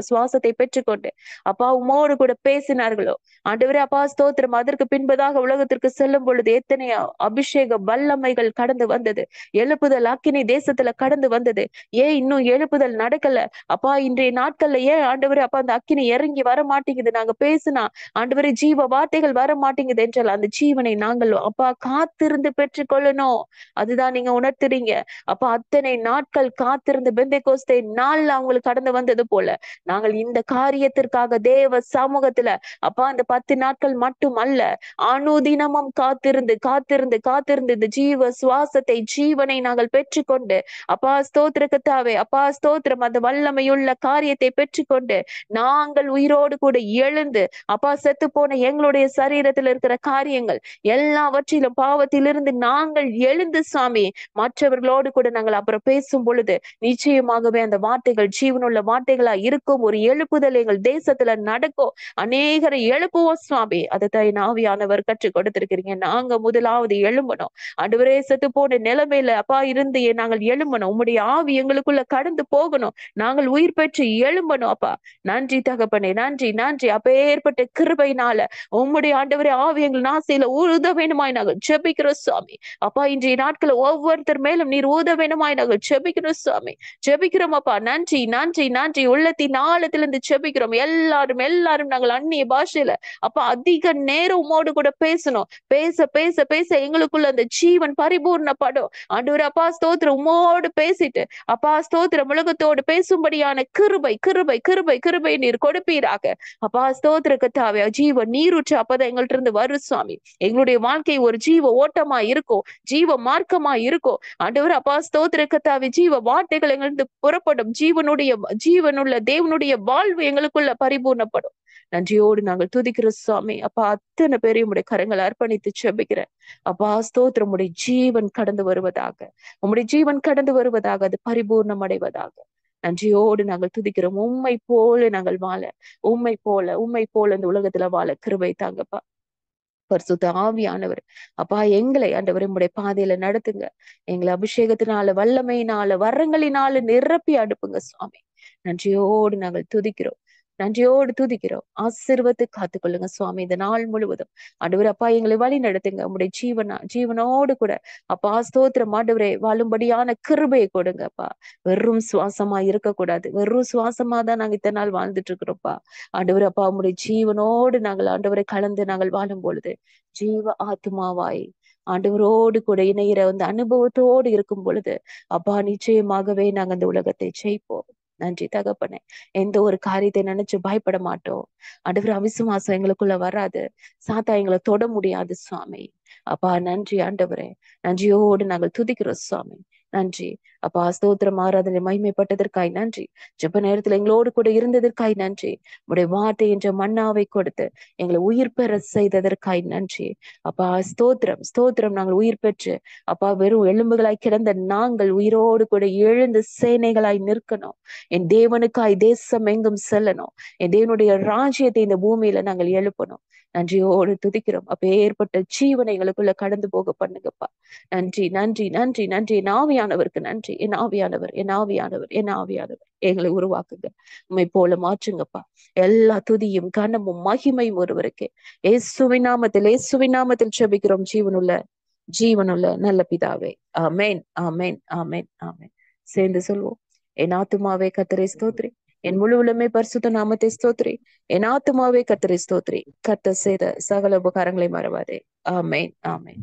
Speaker 1: சுவாசத்தை பெற்றுக்கொண்டு அப்பா உமோடு கூட பேசினார்களோ ஆண்டவரே அப்பா ஸ்தோத்திரம். அதற்கு பின்பதாக உலகத்திற்கு செல்லும் பொழுது எத்தனை அபிஷேக வல்லமைகள் கடந்து வந்தது. எழுப்புதல் அக்கினி தேசத்துல கடந்து வந்தது. ஏன் இன்னும் எழுப்புதல் நடக்கல? அப்பா இன்றைய நாட்கள்ல ஏன் ஆண்டவரே அப்பா அந்த அக்கினி இறங்கி வர மாட்டேங்குது? நாங்க பேசினா ஆண்டவரே ஜீவ வார்த்தைகள் வர மாட்டேங்குது என்றால் அந்த ஜீவனை நாங்கள் அப்பா காத்திருந்து பெற்றுக்கொள்ளணும். அதுதான் நீங்க உணர்த்துறீங்க. அப்ப அத்தனை நாட்கள் காத்திருந்து பெந்தேகோஸ்தே நாள்ல அவங்களுக்கு கடந்து வந்தது போல நாங்கள் இந்த காரியத்திற்காக தேவ சமூகத்துல அப்பா அந்த 10 நாட்கள் மட்டும் அல்ல, அனுதினமும் காத்திருந்து காத்திருந்து காத்திருந்து இந்த ஜீவ சுவாசத்தை ஜீவனை நாங்கள் பெற்றுக்கொண்டு அப்பா ஸ்தோத்திர கர்த்தாவே அப்பா ஸ்தோத்திரம் அந்த வல்லமையுள்ள காரியத்தை பெற்றுக்கொண்டு நாங்கள் உயிரோடு கூட எழுந்து அப்பா செத்து போன எங்களுடைய சரீரத்தில் இருக்கிற காரியங்கள் எல்லாவற்றிலும் பாவத்திலிருந்து நாங்கள் எழுந்து சாமி மற்றவர்களோடு கூட நாங்கள் அப்புறம் பேசும் பொழுது நிச்சயமாகவே அந்த வார்த்தைகள் ஜீவனுள்ள வார்த்தைகளா இருக்கும். ஒரு எழுப்புதல் எங்கள் தேசத்துல நடக்கும். அநேகரை எழுப்புவோம் சுவாமி. அதை என் ஆவியானவர் கற்றுக் கொடுத்திருக்கிறீங்க. நாங்க முதலாவது எழும்பணும். ஆண்டவரே செத்து போன நிலைமையில அப்பா இருந்து நாங்கள் எழும்பணும். உம்முடைய ஆவி எங்களுக்குள்ள கடந்து போகணும். நாங்கள் உயிர் பெற்று எழும்பணும். அப்பா நன்றி தகப்பனே, நன்றி நன்றி. அப்பேற்பட்ட கிருபையினால உம்முடைய ஆண்டவரே ஆவி எங்கள் நாசையில ஊத வேணுமாய் நாங்கள் ஜெபிக்கிறோம் சுவாமி. அப்பா இன்றைய நாட்கள் ஒவ்வொருத்தர் மேலும் நீர் ஊத வேணுமாய் நாங்கள் ஜெபிக்கிறோம் சுவாமி. ஜெபிக்கிறோம் அப்பா. நன்றி நன்றி நன்றி. உள்ளத்தின் ஆழத்திலிருந்து ஜெபிக்கிறோம். எல்லாரும் நாங்கள் அந்நிய பாஷையில அப்பா அதிக நேரம் உம்மோடு கூட பேசணும். பேச பேச பேச எங்களுக்குள்ள அந்த ஜீவன் பரிபூர்ணப்படும். ஆண்டவரே அப்பா ஸ்தோத்திரம். உம்மோடு பேசிட்டு அப்பா ஸ்தோத்திரம் உலகத்தோடு பேசும்படியான கிருபை கிருபை கிருபை கிருபை நீர் கொடுப்பீராக. அப்பா ஸ்தோத்திர கர்த்தாவே ஜீவ நீரூற்று அப்பதான் எங்கள்ட்ட இருந்து வரும் சுவாமி. எங்களுடைய வாழ்க்கை ஒரு ஜீவ ஓட்டமா இருக்கும், ஜீவ மார்க்கமா இருக்கும். ஆண்டவர் அப்பா ஸ்தோத்திர கர்த்தாவே ஜீவ வார்த்தைகள் எங்களுக்கு புறப்படும். ஜீவனுள்ள தேவனுடைய வாழ்வு எங்களுக்குள்ள பரிபூர்ணப்படும். நன்றியோடு நாங்கள் துதிக்கிறோம் சுவாமி. அப்பா அத்தனை பேரையும் உடைய கரங்களை அர்ப்பணித்து செபிக்கிறேன். அப்பா ஸ்தோத்திரம். உடைய ஜீவன் கடந்து வருவதாக, உம்முடைய ஜீவன் கடந்து வருவதாக, அது பரிபூர்ணம் அடைவதாக. நன்றியோடு நாங்கள் துதிக்கிறோம். உம்மை போல நாங்கள் வாழ, உம்மை போல இந்த உலகத்துல வாழ கிருபை தாங்கப்பா. பரிசுத்த ஆவியானவர் அப்பா எங்களை ஆண்டவரே உம்முடைய பாதையில நடத்துங்க. எங்களை அபிஷேகத்தினால, வல்லமையினால, வரங்களினால நிரப்பி அனுப்புங்க சுவாமி. நன்றியோடு நாங்கள் துதிக்கிறோம். நன்றியோடு துதிக்கிறோம். ஆசீர்வத்து காத்துக்கொள்ளுங்க சுவாமி இந்த நாள் முழுவதும். ஆண்டவரே அப்பா எங்களை வழி நடத்துங்க. உம்முடைய ஜீவனோடு கூட அப்பா ஸ்தோத்திரம் ஆண்டவரே வாழும்படியான கிருபையை கொடுங்க அப்பா. வெறும் சுவாசமா இருக்கக்கூடாது. வெறும் சுவாசமா தான் நாங்க இத்தனை நாள் வாழ்ந்துட்டு இருக்கிறோம்ப்பா. ஆண்டவரே அப்பா உம்முடைய ஜீவனோடு நாங்கள் ஆண்டவரை கலந்து நாங்கள் வாழும் பொழுது ஜீவ ஆத்துமாவாய் ஆண்டவரோடு கூட இணைகிற அந்த அனுபவத்தோடு இருக்கும் பொழுது அப்பா நிச்சயமாகவே நாங்க அந்த உலகத்தை ஜெயிப்போம். நன்றி தகப்பனே. எந்த ஒரு காரியத்தை நினைச்சு பயப்பட மாட்டோம். ஆண்டவர் அவிசுவாசம் எங்களுக்குள்ள வராது. சாத்தா எங்களை தொட முடியாது சுவாமி. அப்பா நன்றி ஆண்டவரே. நன்றியோடு நாங்கள் துதிக்கிறோம் சுவாமி. நன்றி அப்பா. ஸ்தோத்திரம் ஆராதனை மகிமைப்பட்டதற்காய் நன்றி. ஜெப நேரத்துல எங்களோடு கூட இருந்ததற்காய் நன்றி. உடைய வார்த்தை என்ற மன்னாவை கொடுத்து எங்களை உயிர் பெற செய்ததற்காய் நன்றி அப்பா. ஸ்தோத்திரம் ஸ்தோத்திரம். நாங்கள் உயிர் பெற்று அப்பா வெறும் எலும்புகளாய் கிடந்த நாங்கள் உயிரோடு கூட எழுந்து சேனைகளாய் நிற்கணும். என் தேவனுக்காய் தேசம் எங்கும் செல்லணும். என் தேவனுடைய ராஜ்யத்தை இந்த பூமியில நாங்கள் எழுப்பணும். நன்றியோடு துதிக்கிறோம். அப்ப ஏற்பட்ட ஜீவனை எங்களுக்குள்ள கடந்து போக பண்ணுங்கப்பா. நன்றி நன்றி நன்றி நன்றி. என் ஆவியானவருக்கு நன்றி. என் ஆவியானவர் என் ஆவியானவர் என் ஆவியானவர் எங்களை உருவாக்குங்க. உம்மை போல மாற்றுங்கப்பா. எல்லா துதியும் கனமும் மகிமையும் ஒருவருக்கு இயேசுவின் நாமத்தில் ஜெபிக்கிறோம் ஜீவனுள்ள நல்ல பிதாவே. ஆமென் ஆமென் ஆமென் ஆமென். சேர்ந்து சொல்வோம். என் ஆத்துமாவே கர்த்தரை ஸ்தோத்திரி. என் முழு உள்ளமே பரிசுத்த நாமத்தை ஸ்தோத்திரி. என் ஆத்துமாவே கர்த்தரை ஸ்தோத்திரி. கர்த்தர் செய்த சகல உபகாரங்களை மறவாதே. ஆமென் ஆமென்.